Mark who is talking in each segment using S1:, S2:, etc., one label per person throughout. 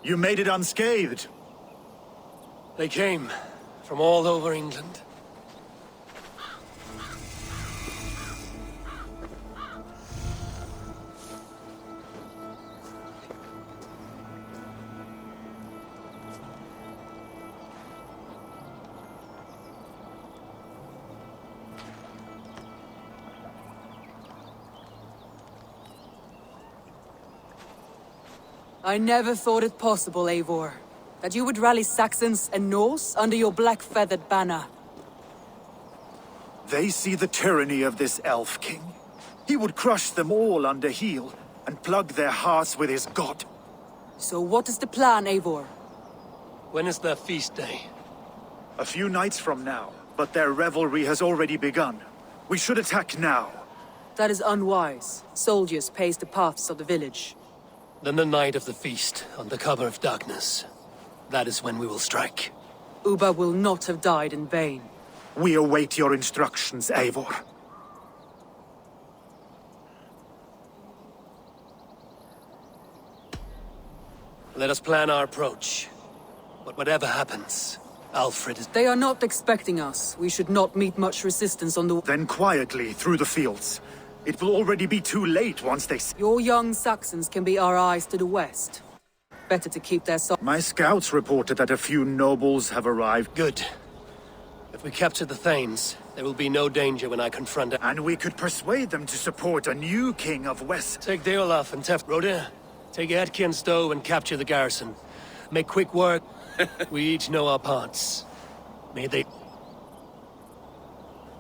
S1: You made it unscathed.
S2: They came from all over England.
S3: I never thought it possible, Eivor, that you would rally Saxons and Norse under your black-feathered banner.
S1: They see the tyranny of this elf king. He would crush them all under heel and plug their hearts with his god.
S3: So what is the plan, Eivor?
S2: When is their feast day?
S1: A few nights from now, but their revelry has already begun. We should attack now.
S3: That is unwise. Soldiers pace the paths of the village.
S2: Then the night of the feast, under cover of darkness. That is when we will strike.
S3: Ubba will not have died in vain.
S1: We await your instructions, Eivor.
S2: Let us plan our approach. But whatever happens, Alfred is...
S3: They are not expecting us. We should not meet much resistance on the...
S1: Then quietly through the fields. It will already be too late once they...
S3: Your young Saxons can be our eyes to the west. Better to keep their...
S1: My scouts reported that a few nobles have arrived.
S2: Good. If we capture the Thanes, there will be no danger when I confront...
S1: And we could persuade them to support a new king of West.
S2: Take Deolaf and Tef... Rhoda, take Edki and Stowe and capture the garrison. Make quick work. We each know our parts. May they...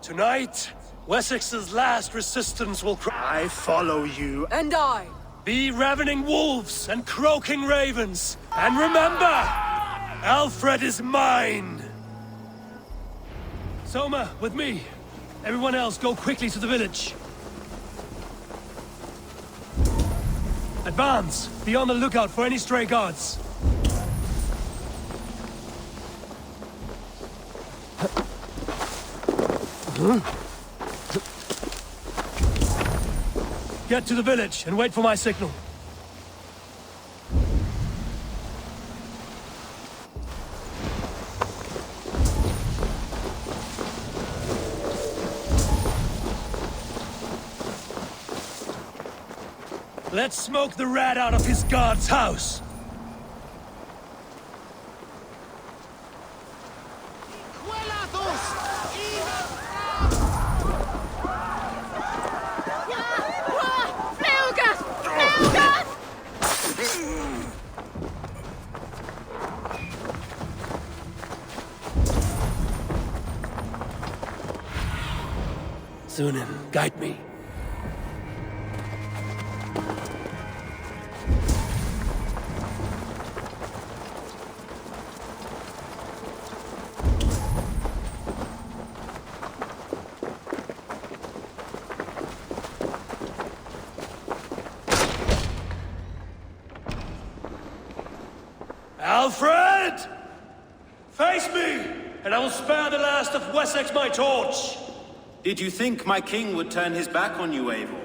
S2: Tonight, Wessex's last resistance will
S1: I follow you.
S3: And I!
S2: Be ravening wolves and croaking ravens. And remember, Alfred is mine! Soma, with me. Everyone else, go quickly to the village. Advance! Be on the lookout for any stray guards. Get to the village and wait for my signal. Let's smoke the rat out of his guard's house. Sunan, guide me. Alfred! Face me, and I will spare the last of Wessex my torch!
S4: Did you think my king would turn his back on you, Eivor?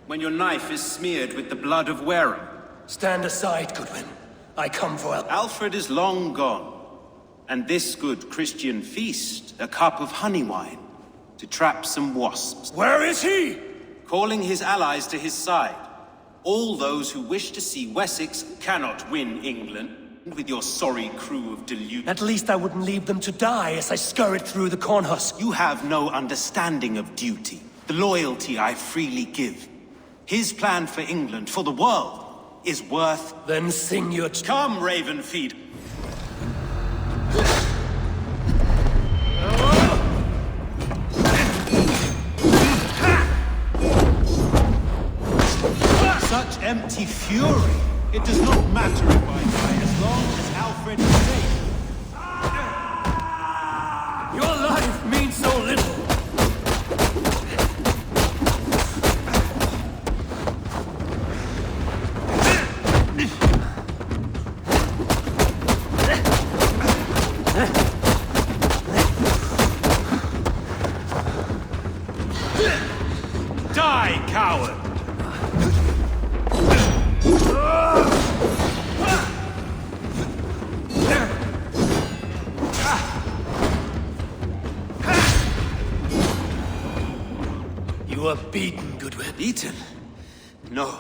S4: When your knife is smeared with the blood of Wareham?
S2: Stand aside, Goodwin. I come for
S4: Alfred is long gone. And this good Christian feast, a cup of honey wine, to trap some wasps.
S2: Where is he?
S4: Calling his allies to his side. All those who wish to see Wessex cannot win England with your sorry crew of deluded...
S2: At least I wouldn't leave them to die as I scurried through the cornhusk.
S4: You have no understanding of duty, the loyalty I freely give. His plan for England, for the world, is worth...
S2: Then sing your...
S4: Come, Ravenfeed. Such empty fury. It does not matter if I die, as long as Alfred is safe.
S2: Your life means so little.
S4: Die, coward!
S2: are beaten, Goodwin.
S4: Beaten? No,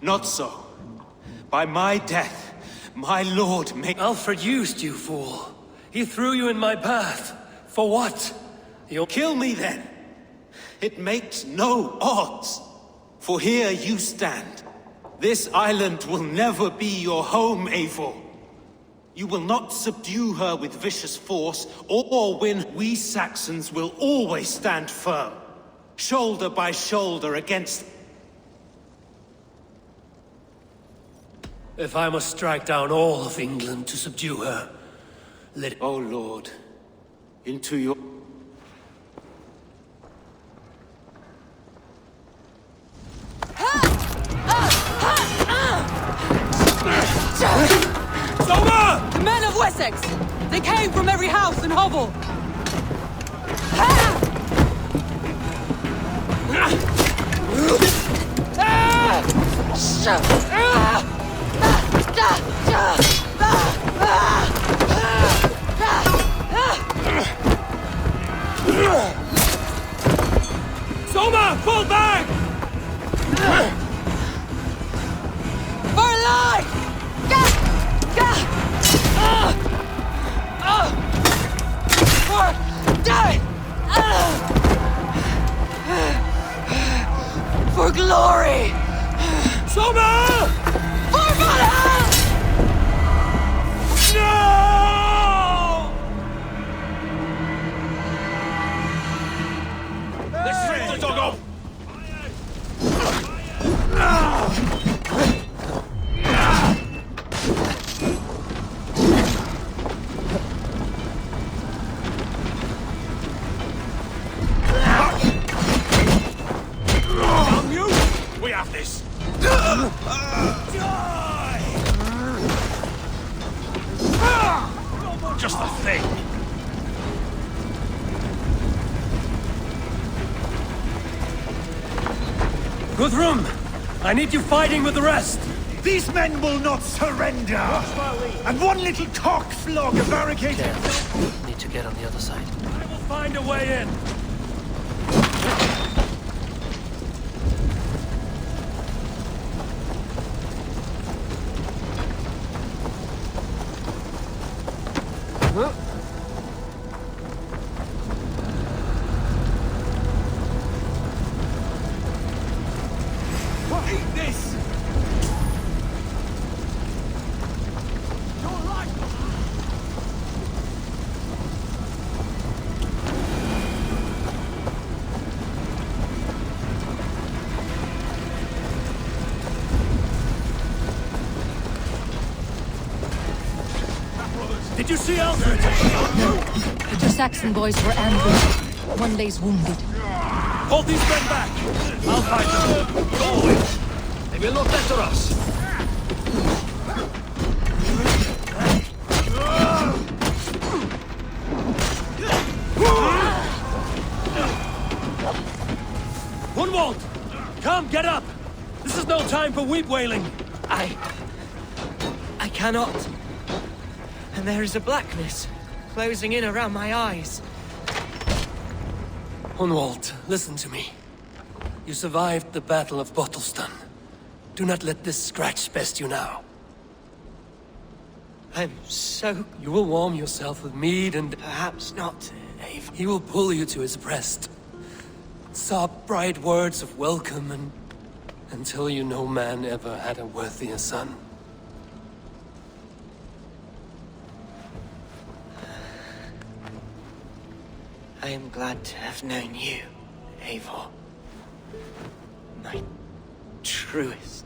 S4: not so. By my death, my lord may—
S2: Alfred used you, fool. He threw you in my path. For what? You'll
S4: Kill me then. It makes no odds. For here you stand. This island will never be your home, Eivor. You will not subdue her with vicious force, or win. We Saxons will always stand firm, shoulder by shoulder against—
S2: If I must strike down all of England to subdue her, let it—
S4: Oh Lord, into your—
S3: The men of Wessex! They came from every house and hovel!
S2: Soma, fall back!
S3: For life! For death! For glory!
S2: Soma!
S3: For Valhalla!
S2: No! Let's rip the dog off! We have this! Just the thing! Guthrum! I need you fighting with the rest!
S1: These men will not surrender! And one little cock flog a barricade.
S2: Need to get on the other side. I will find a way in!
S1: Eat this!
S2: Did you see Alfred?
S5: The two Saxon boys were ambushed. One lays wounded.
S2: Hold these men back! I'll fight them! Go away! They will not enter us! Gunwald! Come, get up! This is no time for weep wailing!
S6: I cannot. And there is a blackness closing in around my eyes.
S2: Hunwald, listen to me. You survived the Battle of Bottleston. Do not let this scratch best you now.
S6: I'm so...
S2: You will warm yourself with mead and...
S6: Perhaps not, Ave.
S2: He will pull you to his breast. Sob bright words of welcome and... until you no man ever had a worthier son.
S6: I am glad to have known you, Eivor. My truest.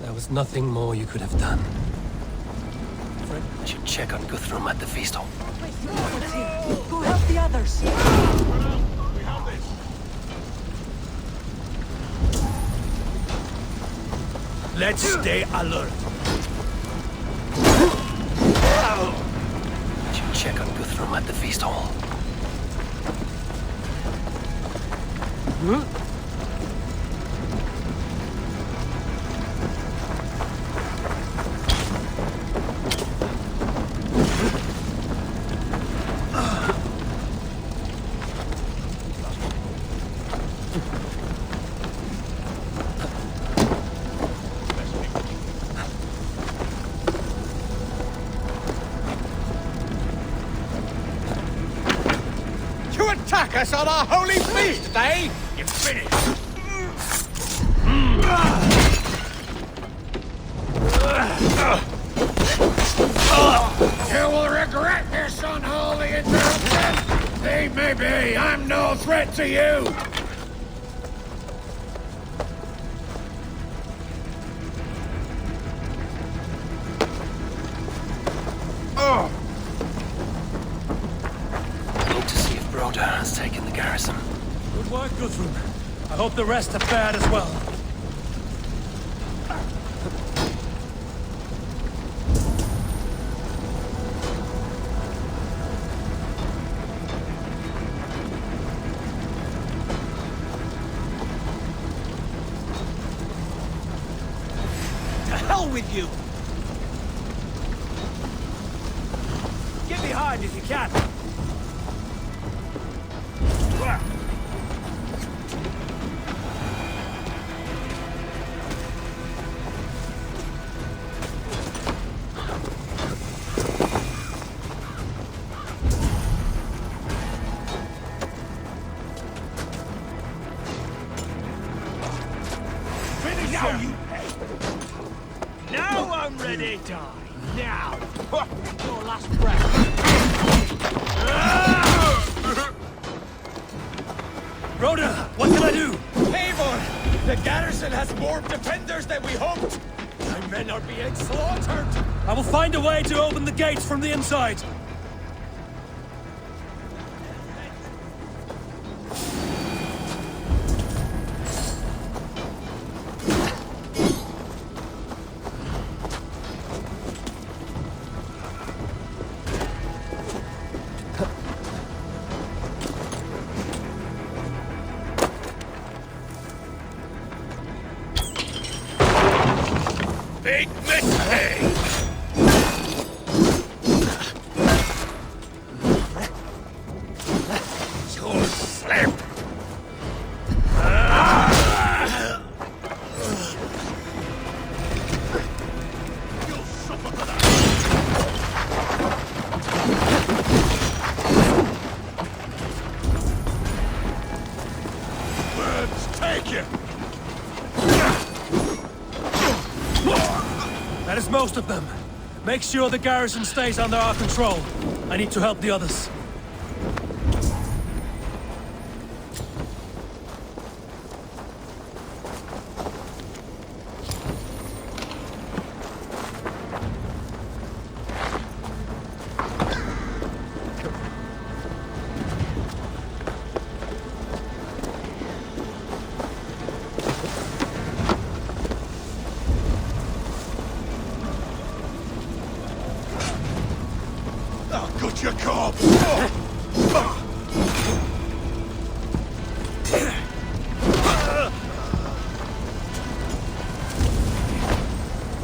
S2: There was nothing more you could have done. Fred should check on Guthrum at the feast hall.
S3: Go help the others.
S2: Let's stay alert. Should check on Guthrum at the feast hall.
S7: You attack us on our holy feast, eh? You're finished. You will regret this unholy interruption. Leave me be. I'm no threat to you.
S2: Need to see if Broder has taken the garrison.
S8: Good work, Guthrum. I hope the rest have fared as well.
S7: To hell with you.
S8: Get behind if you can.
S7: Finish now, you. Now I'm ready. Die now. Your last breath.
S8: Broder, what can I do?
S7: Eivor, the garrison has more defenders than we hoped. My men are being slaughtered.
S8: I will find a way to open the gates from the inside.
S7: Big mistake. You'll slip. You'll suffer for that. Words take you.
S8: That is most of them. Make sure the garrison stays under our control. I need to help the others.
S7: I'll cut your corpse!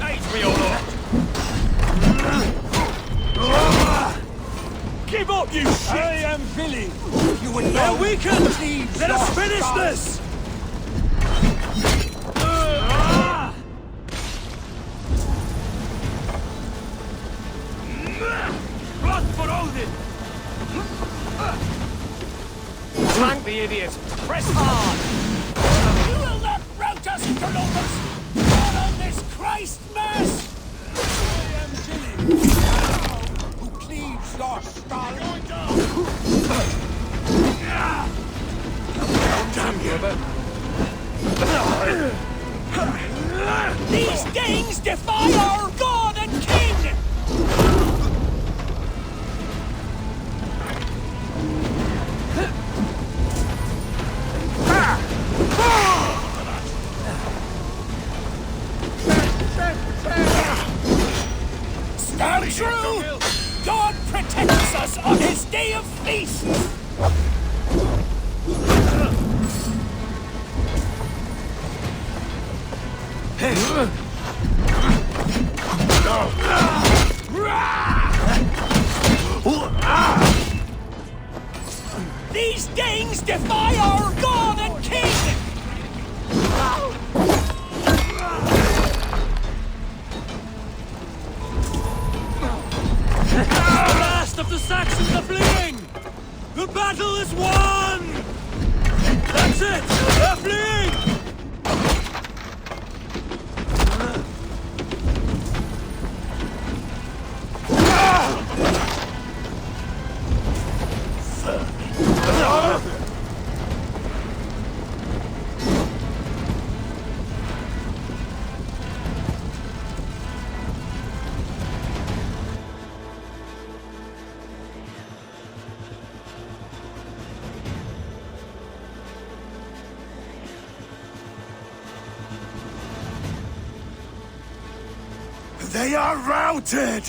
S7: Age me or not! Give up, you shit!
S8: I am Billy.
S7: You would
S8: They're
S7: know.
S8: weakened! Let us finish this!
S7: Blood for Odin! Flank the idiot! Press hard! You will not rout us, interlopers! Not on this Christ mass! I am Gilly, who cleaves your skull! Damn you! These Danes defy our god and king! Stand true! God protects us on his day of feast! These Danes defy our god and king!
S8: The last of the Saxons are fleeing! The battle is won! That's it! They're fleeing!
S1: They are routed!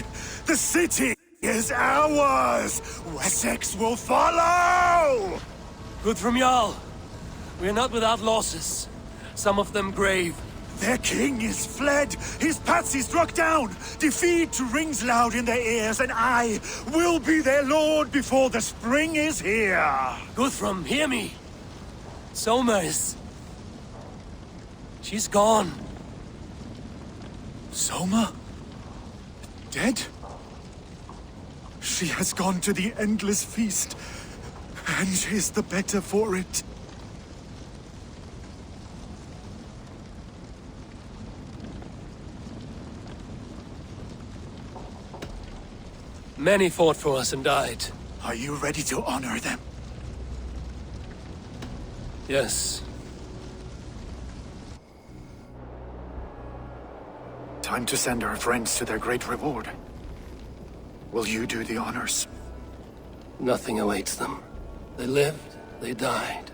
S1: The city is ours! Wessex will follow!
S8: Good from Jarl. We're not without losses. Some of them grave.
S1: Their king is fled! His patsy struck down! Defeat rings loud in their ears, and I will be their lord before the spring is here!
S8: Guthrum, hear me. Soma is... she's gone.
S1: Soma? Dead? She has gone to the endless feast, and is the better for it.
S8: Many fought for us and died.
S1: Are you ready to honor them?
S8: Yes.
S1: Time to send our friends to their great reward. Will you do the honors?
S8: Nothing awaits them. They lived, they died,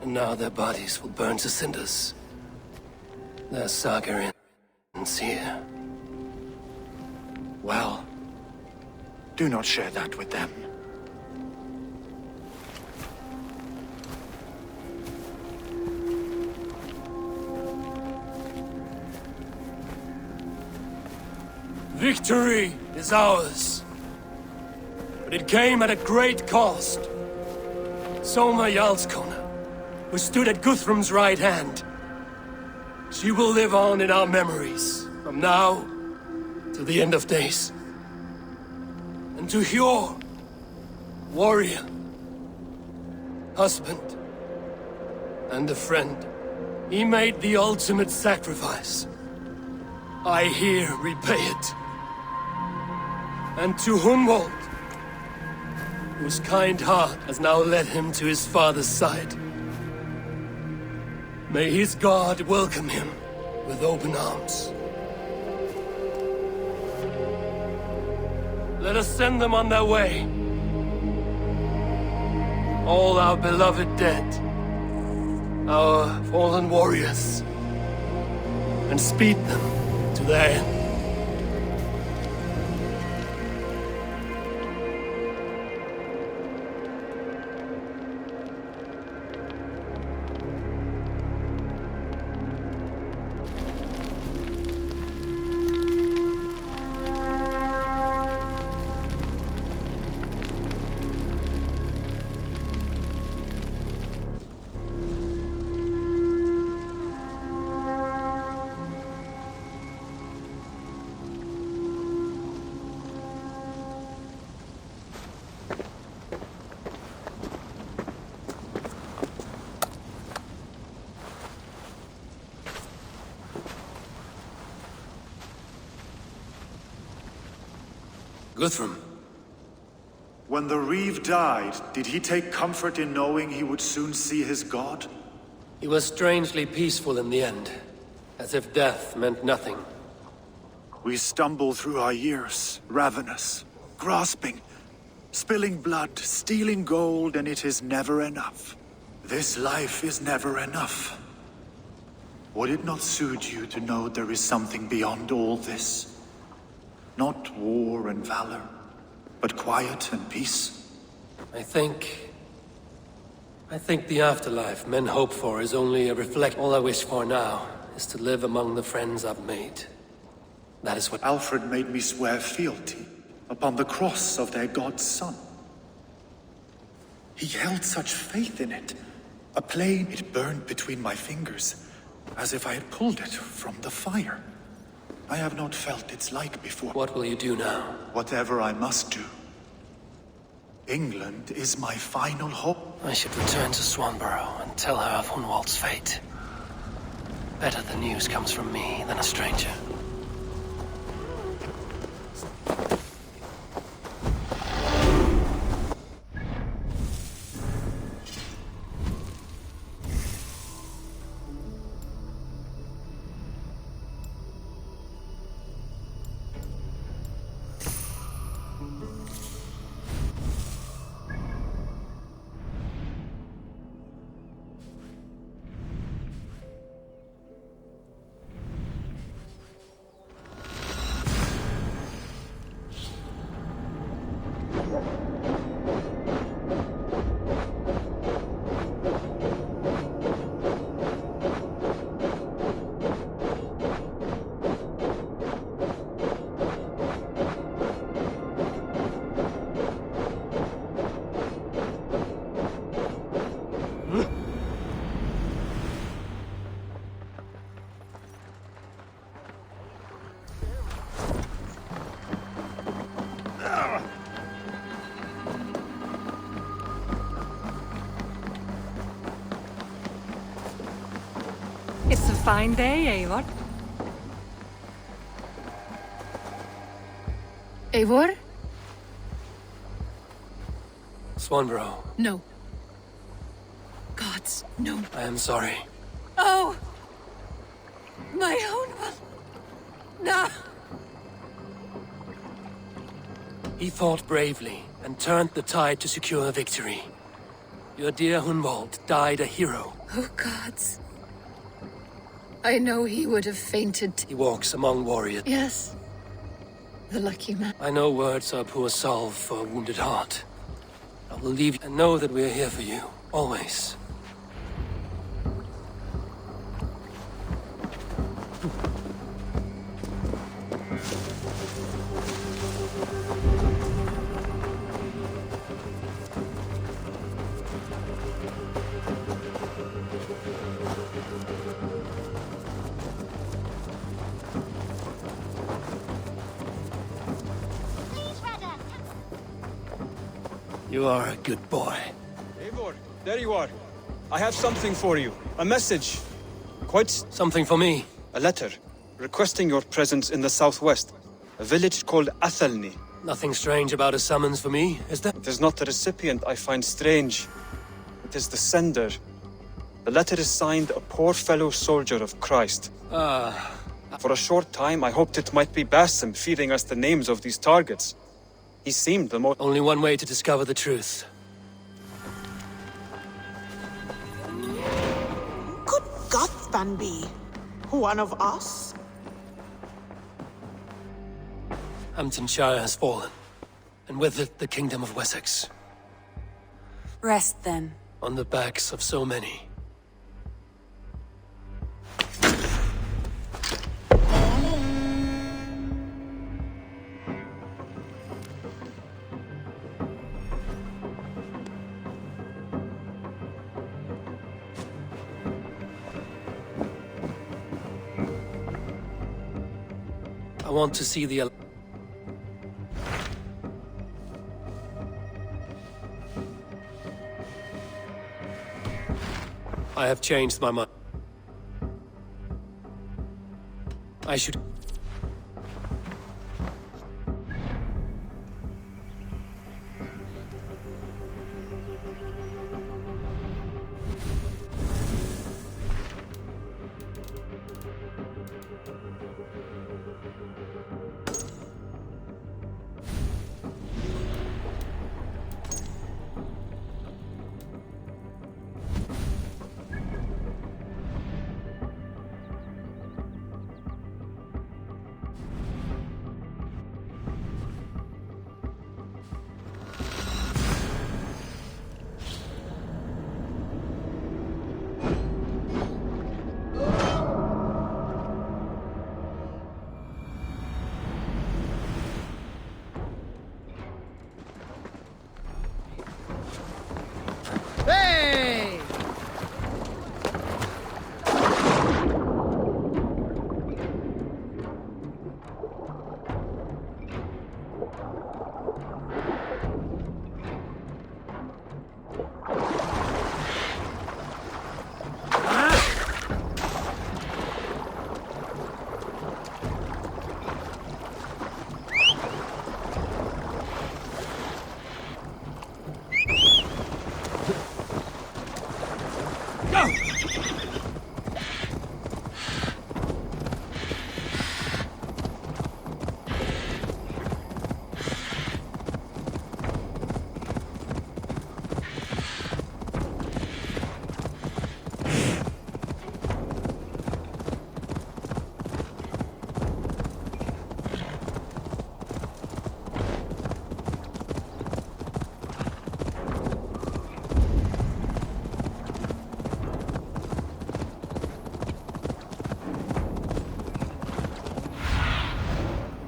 S8: and now their bodies will burn to cinders. Their saga ends here.
S1: Well, do not share that with them.
S8: Victory is ours. But it came at a great cost. Soma Jarlskona, who stood at Guthrum's right hand. She will live on in our memories, from now to the end of days. And to Hjor, warrior, husband, and a friend, he made the ultimate sacrifice. I here repay it. And to Hunwald, whose kind heart has now led him to his father's side. May his God welcome him with open arms. Let us send them on their way. All our beloved dead, our fallen warriors, and speed them to their end. Guthrum.
S1: When the Reeve died, did he take comfort in knowing he would soon see his god?
S8: He was strangely peaceful in the end.
S2: As if death meant nothing.
S1: We stumble through our years, ravenous, grasping, spilling blood, stealing gold, and it is never enough. This life is never enough. Would it not suit you to know there is something beyond all this? Not war and valor, but quiet and peace?
S2: I think the afterlife men hope for is only a reflection. All I wish for now is to live among the friends I've made. That is what
S1: Alfred made me swear fealty upon the cross of their god's son. He held such faith in it. A flame, it burned between my fingers, as if I had pulled it from the fire. I have not felt its like before.
S2: What will you do now?
S1: Whatever I must do. England is my final hope.
S2: I should return to Swanborough and tell her of Hunwald's fate. Better the news comes from me than a stranger.
S9: It's a fine day, Eivor.
S5: Eivor?
S2: Swanborough,
S5: No. Gods, no.
S2: I am sorry.
S9: Oh! My own one. No!
S2: He fought bravely and turned the tide to secure victory. Your dear Hunwald died a hero.
S5: Oh, gods. I know he would have fainted.
S2: He walks among warriors.
S5: Yes. The lucky man.
S2: I know words are a poor salve for a wounded heart. I will leave you and know that we are here for you, always. You are a good boy.
S10: Eivor, there you are. I have something for you. A message. Quite
S2: Something for me.
S10: a letter requesting your presence in the southwest. A village called Athelney.
S2: Nothing strange about a summons for me, is there?
S10: It is not the recipient I find strange. It is the sender. The letter is signed a poor fellow soldier of Christ. For a short time, I hoped it might be Basim feeding us the names of these targets. He seemed the most...
S2: Only one way to discover the truth.
S11: Could Gothban be one of us?
S2: Hamptonshire has fallen, and with it the kingdom of Wessex.
S3: Rest then.
S2: On the backs of so many. I want to see the... I have changed my mind. I should...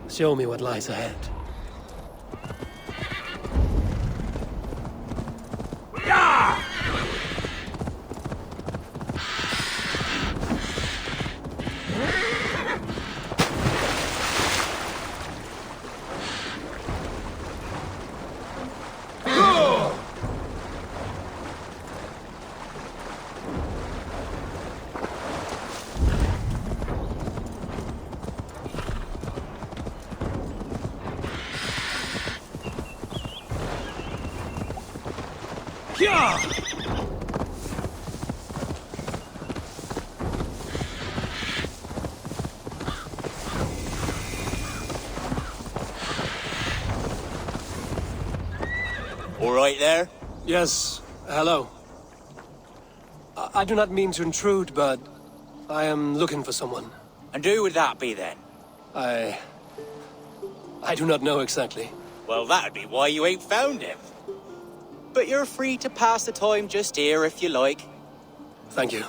S2: Show me what lies ahead.
S7: All right there?
S2: Yes, hello. I do not mean to intrude, but I am looking for someone.
S7: And who would that be then?
S2: I do not know exactly.
S7: Well, that'd be why you ain't found him. But you're free to pass the time just here if you like.
S2: Thank you.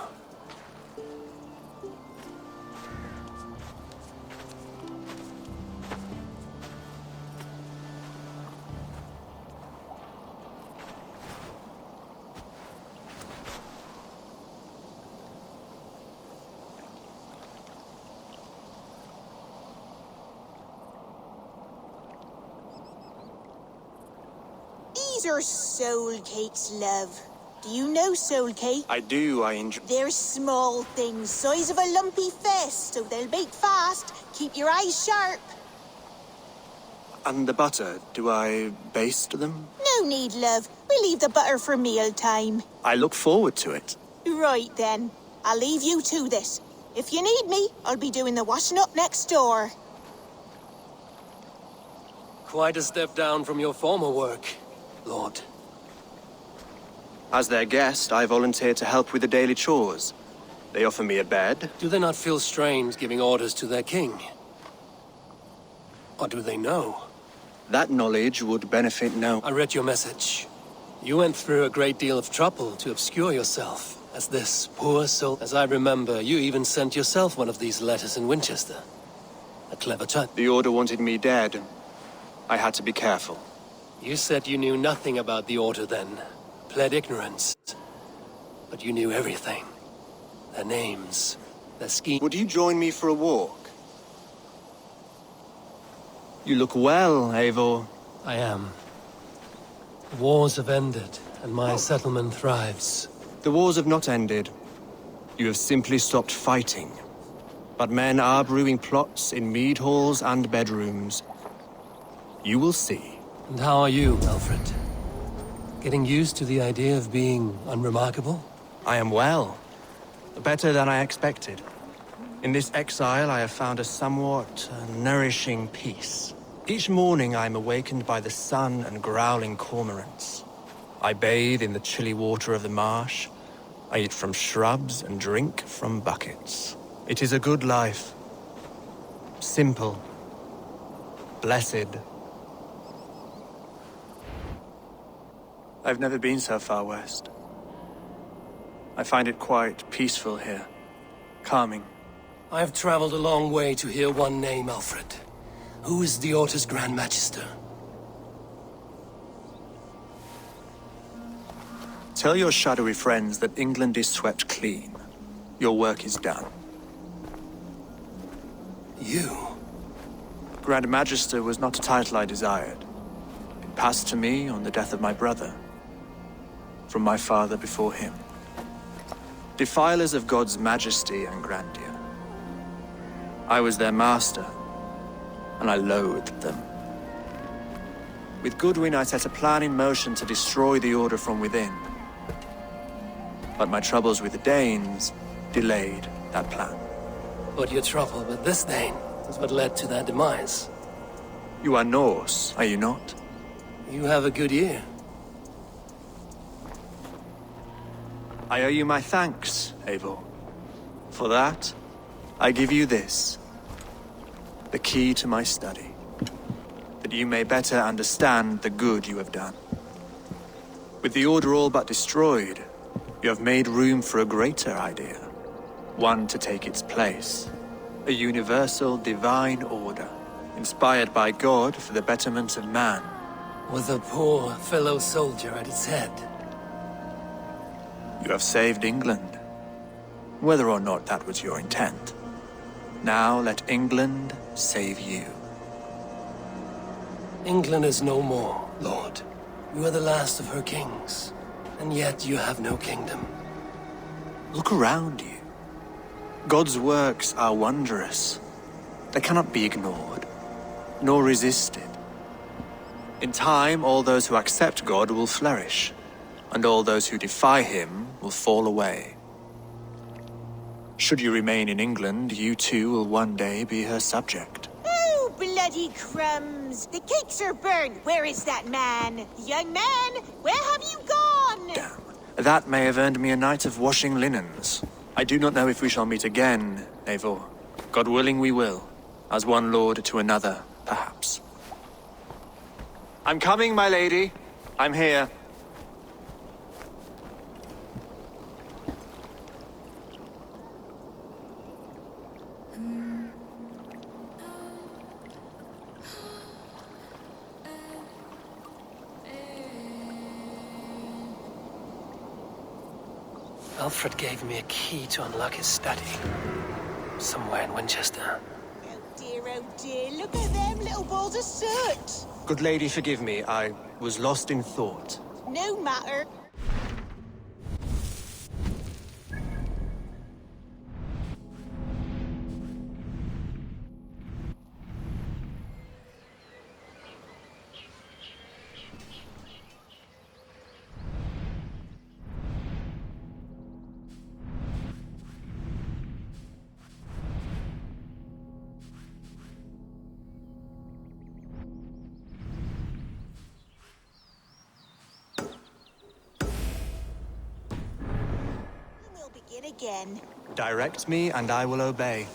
S11: These are soul cakes, love. Do you know soul cake?
S10: I do, I enjoy...
S11: They're small things, size of a lumpy fist, so they'll bake fast. Keep your eyes sharp.
S10: And the butter, do I baste them?
S11: No need, love. We'll leave the butter for meal time.
S10: I look forward to it.
S11: Right then. I'll leave you to this. If you need me, I'll be doing the washing up next door.
S2: Quite a step down from your former work, Lord.
S10: As their guest, I volunteered to help with the daily chores. They offer me a bed.
S2: Do they not feel strange giving orders to their king? Or do they know?
S10: That knowledge would benefit no...
S2: I read your message. You went through a great deal of trouble to obscure yourself as this poor soul. As I remember, you even sent yourself one of these letters in Winchester. A clever touch.
S10: The Order wanted me dead. I had to be careful.
S2: You said you knew nothing about the Order then. Pled ignorance. But you knew everything. Their names, their schemes.
S10: Would you join me for a walk? You look well, Eivor.
S2: I am. The wars have ended, and my settlement thrives.
S10: The wars have not ended. You have simply stopped fighting. But men are brewing plots in mead halls and bedrooms. You will see.
S2: And how are you, Alfred? Getting used to the idea of being unremarkable?
S10: I am well. Better than I expected. In this exile, I have found a somewhat nourishing peace. Each morning, I am awakened by the sun and growling cormorants. I bathe in the chilly water of the marsh. I eat from shrubs and drink from buckets. It is a good life. Simple. Blessed. I've never been so far west. I find it quite peaceful here. Calming.
S2: I have traveled a long way to hear one name, Alfred. Who is the Order's Grand Magister?
S10: Tell your shadowy friends that England is swept clean. Your work is done.
S2: You?
S10: Grand Magister was not a title I desired.
S1: passed to me on the death of my brother, from my father before him. Defilers of God's majesty and grandeur. I was their master, and I loathed them. With Goodwin, I set a plan in motion to destroy the Order from within. But my troubles with the Danes delayed that plan.
S2: But your trouble with this Dane is what led to their demise.
S1: You are Norse, are you not?
S2: You have a good ear.
S1: I owe you my thanks, Eivor. For that, I give you this. The key to my study. That you may better understand the good you have done. With the Order all but destroyed, you have made room for a greater idea. One to take its place. A universal divine order, inspired by God for the betterment of man.
S2: With a poor fellow soldier at its head.
S1: You have saved England, whether or not that was your intent. Now let England save you.
S2: England is no more, Lord. You are the last of her kings, and yet you have no kingdom.
S1: Look around you. God's works are wondrous. They cannot be ignored, nor resisted. In time, all those who accept God will flourish, and all those who defy him will fall away. Should you remain in England, you too will one day be her subject.
S11: Oh, bloody crumbs! The cakes are burned! Where is that man? Young man, where have you gone?
S1: Damn. That may have earned me a night of washing linens. I do not know if we shall meet again, Eivor. God willing we will. As one lord to another, perhaps. I'm coming, my lady. I'm here.
S2: Alfred gave me a key to unlock his study. Somewhere in Winchester.
S11: Oh dear, look at them little balls of soot!
S1: Good lady, forgive me. I was lost in thought.
S11: No matter. Begin again.
S1: Direct me and I will obey.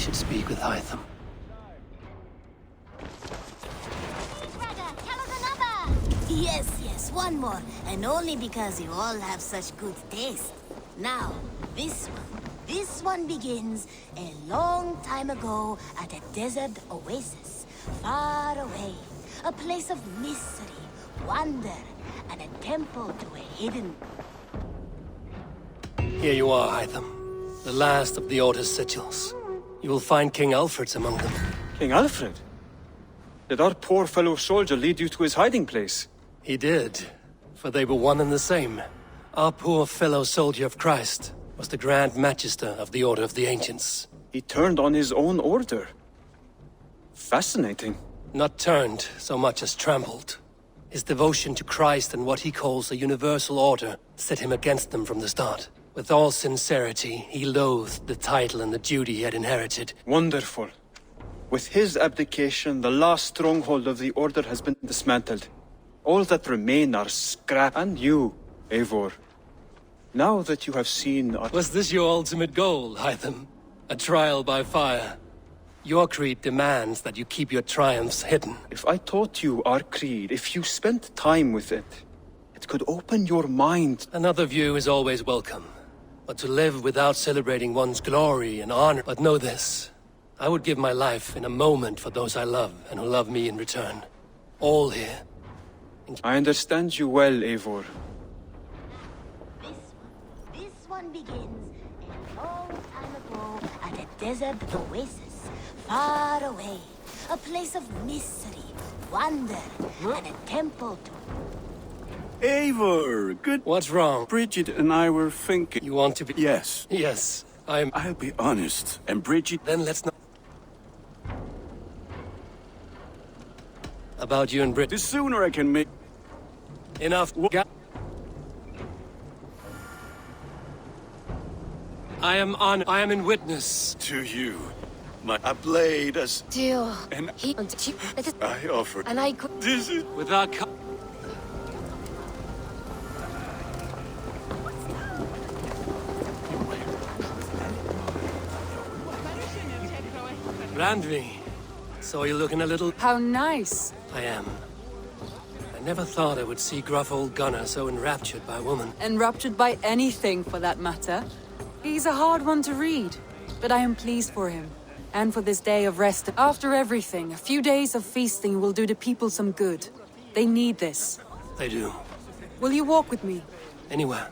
S2: should speak with Hytham.
S12: Yes, one more. And only because you all have such good taste. Now, this one begins a long time ago at a desert oasis, far away. A place of mystery, wonder, and a temple to a hidden...
S2: Here you are, Hytham. The last of the Order's sigils. You will find King Alfred's among them.
S10: King Alfred? Did our poor fellow soldier lead you to his hiding place?
S2: He did, for they were one and the same. Our poor fellow soldier of Christ was the Grand Magister of the Order of the Ancients.
S10: He turned on his own order. Fascinating.
S2: Not turned so much as trampled. His devotion to Christ and what he calls a universal order set him against them from the start. With all sincerity, he loathed the title and the duty he had inherited.
S10: Wonderful. With his abdication, the last stronghold of the Order has been dismantled. All that remain are scrap and you, Eivor. Now that you have seen our...
S2: Was this your ultimate goal, Hytham? A trial by fire? Your creed demands that you keep your triumphs hidden.
S10: If I taught you our creed, if you spent time with it, it could open your mind.
S2: Another view is always welcome. But to live without celebrating one's glory and honor... But know this. I would give my life in a moment for those I love and who love me in return. All here.
S10: I understand you well, Eivor.
S12: This one begins a long time ago at a desert oasis, far away. A place of mystery, wonder, and a temple to...
S13: Eivor, good...
S2: What's wrong?
S13: Bridget and I were thinking...
S2: You want to be...
S13: Yes.
S2: Yes,
S13: I'll be honest, and Bridget...
S2: Then let's not... About you and Brit...
S13: The sooner I can make...
S2: Enough. I am in witness.
S13: To you, a blade as...
S5: Deal.
S13: And I offer...
S5: And I could...
S13: This is...
S2: Without... Randvi, so you're looking a little...
S3: How nice.
S2: I am. I never thought I would see gruff old Gunnar so enraptured by a woman.
S3: Enraptured by anything, for that matter. He's a hard one to read, but I am pleased for him. And for this day of rest. After everything, a few days of feasting will do the people some good. They need this.
S2: They do.
S3: Will you walk with me?
S2: Anywhere.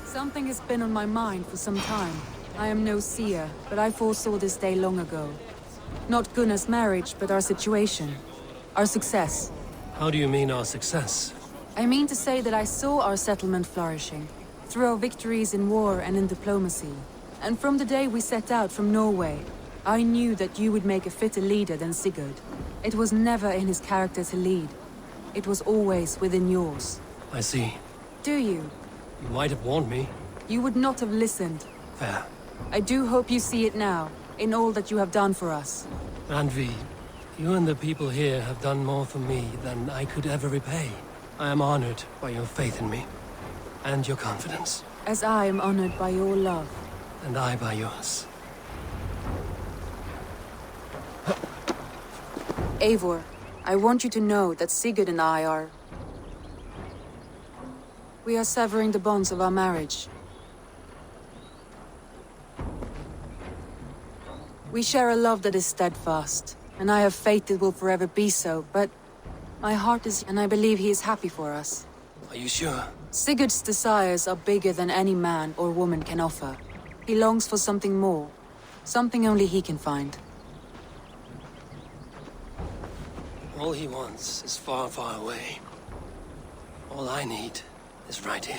S3: Something has been on my mind for some time. I am no seer, but I foresaw this day long ago. Not Gunnar's marriage, but our situation. Our success.
S2: How do you mean our success?
S3: I mean to say that I saw our settlement flourishing, through our victories in war and in diplomacy. And from the day we set out from Norway, I knew that you would make a fitter leader than Sigurd. It was never in his character to lead. It was always within yours.
S2: I see.
S3: Do you?
S2: You might have warned me.
S3: You would not have listened.
S2: Fair.
S3: I do hope you see it now, in all that you have done for us.
S2: Randvi, you and the people here have done more for me than I could ever repay. I am honored by your faith in me, and your confidence.
S3: As I am honored by your love.
S2: And I by yours.
S3: Eivor, I want you to know that Sigurd and I are... We are severing the bonds of our marriage. We share a love that is steadfast, and I have faith it will forever be so, but... My heart is... and I believe he is happy for us.
S2: Are you sure?
S3: Sigurd's desires are bigger than any man or woman can offer. He longs for something more. Something only he can find.
S2: All he wants is far, far away. All I need is right here.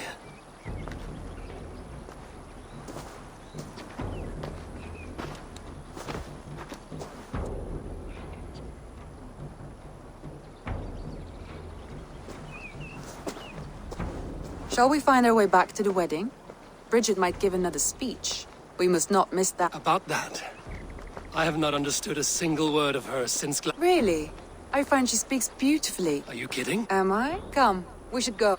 S3: Shall we find our way back to the wedding? Bridget might give another speech. We must not miss that.
S2: About that, I have not understood a single word of hers since...
S3: Really? I find she speaks beautifully.
S2: Are you kidding?
S3: Am I? Come, we should go.